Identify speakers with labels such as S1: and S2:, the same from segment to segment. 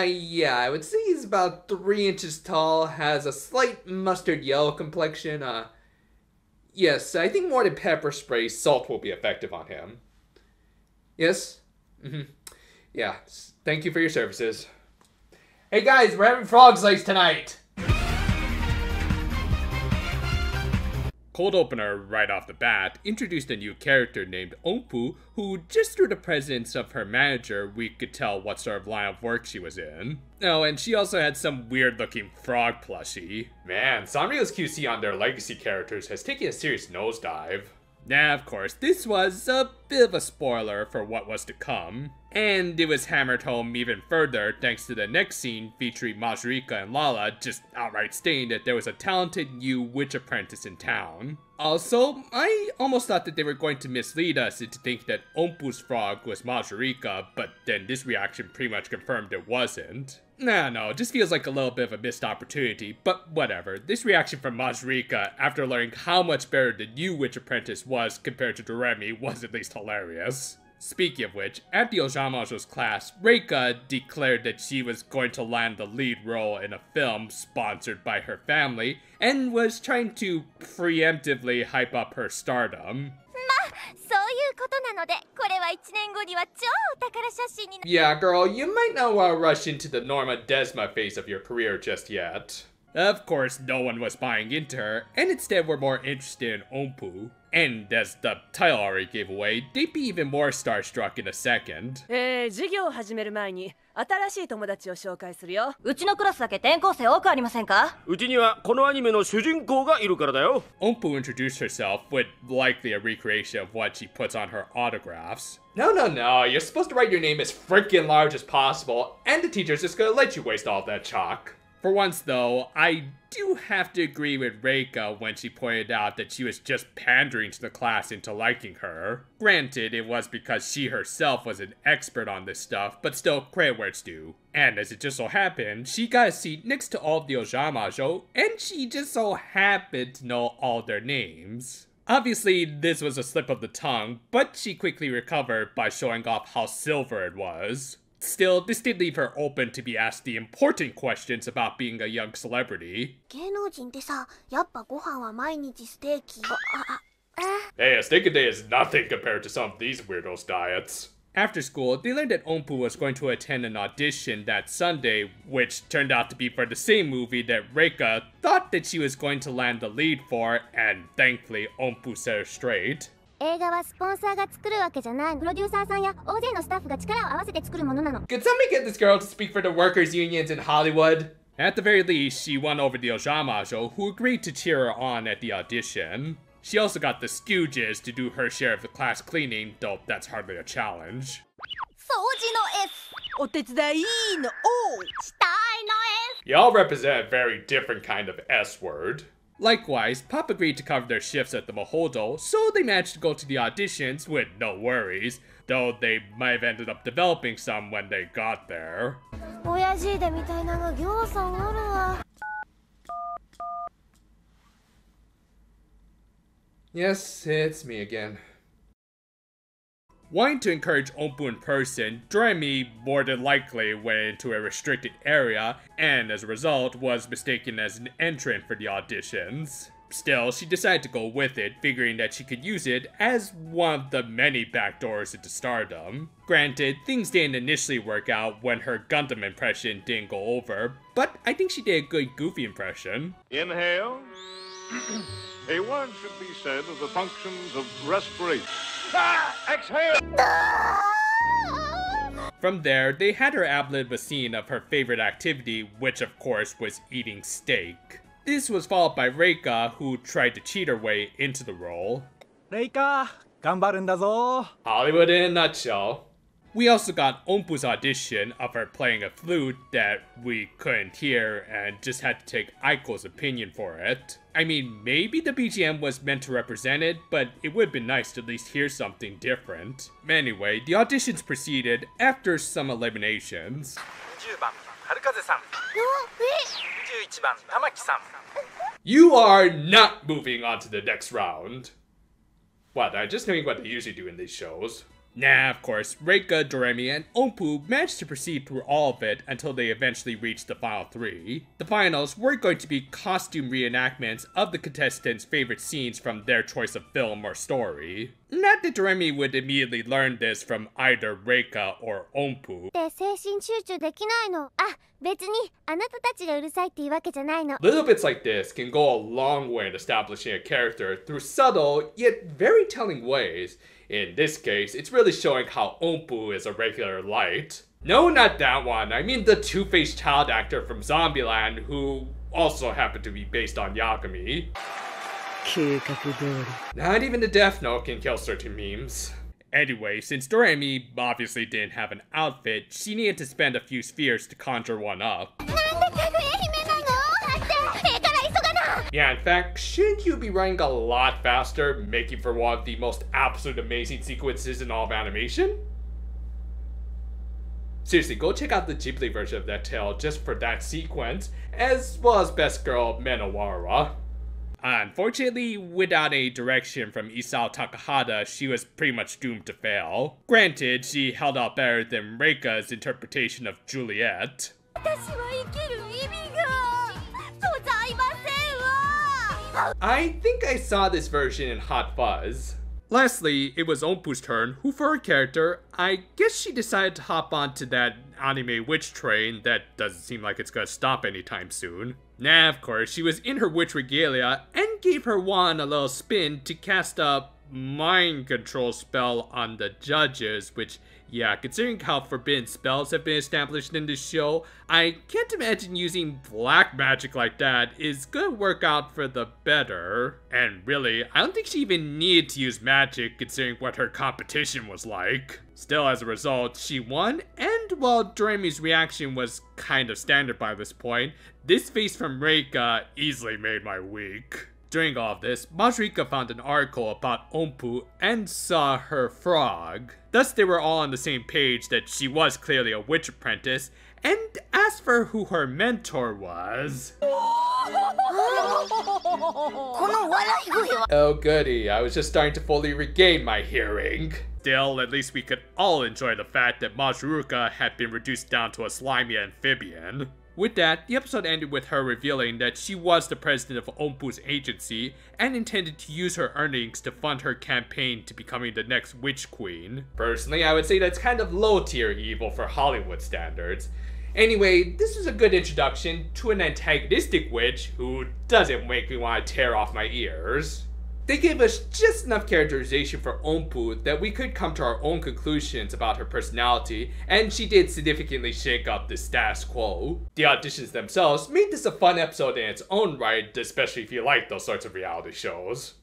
S1: Yeah, I would say he's about 3 inches tall, has a slight mustard yellow complexion. Yes, I think more than pepper spray, salt will be effective on him. Yes? Yeah, thank you for your services. Hey guys, we're having frog's legs tonight! Cold opener right off the bat introduced a new character named Ompu, who just through the presence of her manager we could tell what sort of line of work she was in. Oh, and she also had some weird looking frog plushie. Man, Sanrio's QC on their legacy characters has taken a serious nosedive. Now, of course, this was a bit of a spoiler for what was to come, and it was hammered home even further thanks to the next scene featuring Majorika and Lala just outright stating that there was a talented new witch apprentice in town. Also, I almost thought that they were going to mislead us into thinking that Ompu's frog was Majorika, but then this reaction pretty much confirmed it wasn't. No, it just feels like a little bit of a missed opportunity, but whatever. This reaction from Majorika, after learning how much better the new witch apprentice was compared to Doremi, was at least hilarious. Speaking of which, at the Ojamajo's class, Reika declared that she was going to land the lead role in a film sponsored by her family, and was trying to preemptively hype up her stardom. Yeah, girl, you might not want to rush into the Norma Desma phase of your career just yet. Of course, no one was buying into her, and instead were more interested in Ompu. And as the title already gave away, they'd be even more starstruck in a second.
S2: 授業を始める前に新しい友達を紹介するよ。
S3: うちのクラスだけ転校生多くありませんか？
S4: うちにはこのアニメの主人公がいるからだよ。
S1: Ompu introduced herself with likely a recreation of what she puts on her autographs. No, you're supposed to write your name as freaking large as possible, and the teacher's just gonna let you waste all that chalk. For once though, I do have to agree with Reika when she pointed out that she was just pandering to the class into liking her. Granted, it was because she herself was an expert on this stuff, but still, credit where it's due. And as it just so happened, she got a seat next to all of the Ojamajo, and she just so happened to know all their names. Obviously, this was a slip of the tongue, but she quickly recovered by showing off how silver it was. Still, this did leave her open to be asked the important questions about being a young celebrity. Hey, a steak a day is nothing compared to some of these weirdos' diets. After school, they learned that Ompu was going to attend an audition that Sunday, which turned out to be for the same movie that Reika thought that she was going to land the lead for, and thankfully Ompu set her straight. Could somebody get this girl to speak for the workers' unions in Hollywood? At the very least, she won over the Ojamajo, who agreed to cheer her on at the audition. She also got the Stooges to do her share of the class cleaning, though that's hardly a challenge. Y'all represent a very different kind of S word. Likewise, Pop agreed to cover their shifts at the Mahodo, so they managed to go to the auditions with no worries, though they might have ended up developing some when they got there. Yes, it's me again. Wanting to encourage Ompu in person, Doremi more than likely went into a restricted area, and as a result was mistaken as an entrant for the auditions. Still, she decided to go with it, figuring that she could use it as one of the many backdoors into stardom. Granted, things didn't initially work out when her Gundam impression didn't go over, but I think she did a good Goofy impression.
S5: Inhale. A word should be said of the functions of respiration. Exhale!
S1: From there, they had her ad-lib a scene of her favorite activity, which of course was eating steak. This was followed by Reika, who tried to cheat her way into the role.
S6: Reika, 頑張るんだぞ.
S1: Hollywood in a nutshell. We also got Ompu's audition of her playing a flute that we couldn't hear and just had to take Aiko's opinion for it. I mean, maybe the BGM was meant to represent it, but it would have been nice to at least hear something different. Anyway, the auditions proceeded after some eliminations. You are not moving on to the next round. What, I'm just knowing what they usually do in these shows. Nah, of course, Reika, Doremi, and Ompu managed to proceed through all of it until they eventually reached the final 3. The finals were going to be costume reenactments of the contestants' favorite scenes from their choice of film or story. Not that Doremi would immediately learn this from either Reika or Ompu. Little bits like this can go a long way in establishing a character through subtle, yet very telling ways. In this case, it's really showing how Ompu is a regular light. No, not that one. I mean the two-faced child actor from Zombieland who also happened to be based on Yagami. Not even the Death Note can kill certain memes. Anyway, since Doremi obviously didn't have an outfit, she needed to spend a few spheres to conjure one up. Yeah, in fact, shouldn't you be running a lot faster, making for one of the most absolute amazing sequences in all of animation? Seriously, go check out the Ghibli version of that tale just for that sequence, as well as Best Girl Menowara. Unfortunately, without any direction from Isao Takahata, she was pretty much doomed to fail. Granted, she held out better than Reika's interpretation of Juliet. I think I saw this version in Hot Fuzz. Lastly, it was Ompu's turn, who for her character, I guess she decided to hop onto that anime witch train that doesn't seem like it's gonna stop anytime soon. Nah, of course, she was in her witch regalia and gave her wand a little spin to cast a mind control spell on the judges, which, yeah, considering how forbidden spells have been established in this show, I can't imagine using black magic like that is gonna work out for the better. And really, I don't think she even needed to use magic considering what her competition was like. Still, as a result, she won, and while Doremi's reaction was kind of standard by this point, this face from Reika easily made my week. During all of this, Majrika found an article about Ompu and saw her frog. Thus, they were all on the same page that she was clearly a witch apprentice, and asked for who her mentor was. Oh goody, I was just starting to fully regain my hearing. Still, at least we could all enjoy the fact that Majruka had been reduced down to a slimy amphibian. With that, the episode ended with her revealing that she was the president of Ompu's agency and intended to use her earnings to fund her campaign to becoming the next witch queen. Personally, I would say that's kind of low-tier evil for Hollywood standards. Anyway, this was a good introduction to an antagonistic witch who doesn't make me want to tear off my ears. They gave us just enough characterization for Ompu that we could come to our own conclusions about her personality, and she did significantly shake up the status quo. The auditions themselves made this a fun episode in its own right, especially if you like those sorts of reality shows.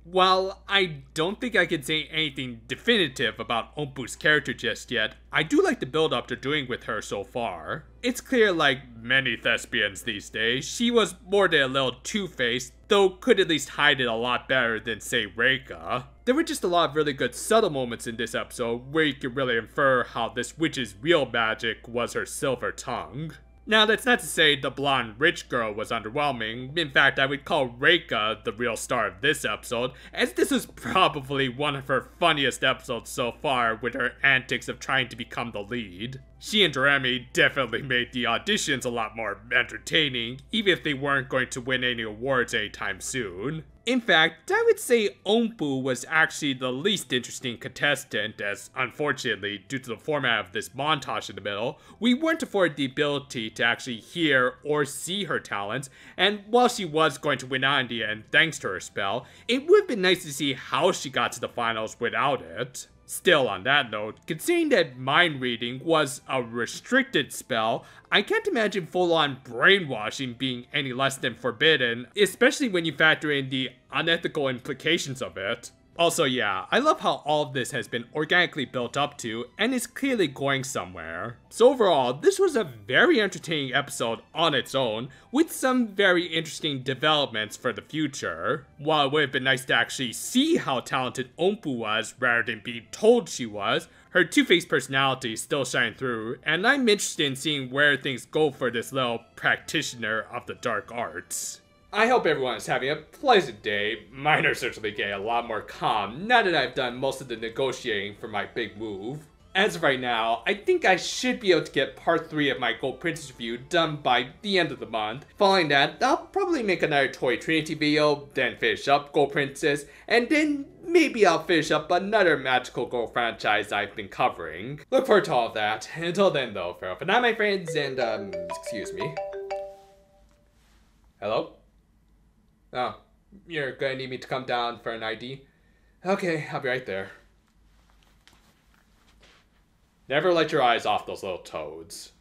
S1: While I don't think I can say anything definitive about Ompu's character just yet, I do like the build-up they're doing with her so far. It's clear, like many thespians these days, she was more than a little two-faced, though could at least hide it a lot better than, say, Reika. There were just a lot of really good subtle moments in this episode where you could really infer how this witch's real magic was her silver tongue. Now, that's not to say the blonde rich girl was underwhelming. In fact, I would call Reika the real star of this episode, as this was probably one of her funniest episodes so far with her antics of trying to become the lead. She and Doremi definitely made the auditions a lot more entertaining, even if they weren't going to win any awards anytime soon. In fact, I would say Ompu was actually the least interesting contestant, as unfortunately, due to the format of this montage in the middle, we weren't afforded the ability to actually hear or see her talents, and while she was going to win out in the end thanks to her spell, it would have been nice to see how she got to the finals without it. Still, on that note, considering that mind reading was a restricted spell, I can't imagine full-on brainwashing being any less than forbidden, especially when you factor in the unethical implications of it. Also, yeah, I love how all of this has been organically built up to and is clearly going somewhere. So overall, this was a very entertaining episode on its own, with some very interesting developments for the future. While it would have been nice to actually see how talented Ompu was rather than being told she was, her two-faced personality still shined through, and I'm interested in seeing where things go for this little practitioner of the dark arts. I hope everyone is having a pleasant day. Mine are certainly getting a lot more calm now that I've done most of the negotiating for my big move. As of right now, I think I should be able to get part 3 of my Gold Princess review done by the end of the month. Following that, I'll probably make another Toy Trinity video, then finish up Gold Princess, and then maybe I'll finish up another Magical Girl franchise I've been covering. Look forward to all of that. Until then though, farewell for now my friends, and excuse me. Hello? Oh, you're gonna need me to come down for an ID? Okay, I'll be right there. Never let your eyes off those little toads.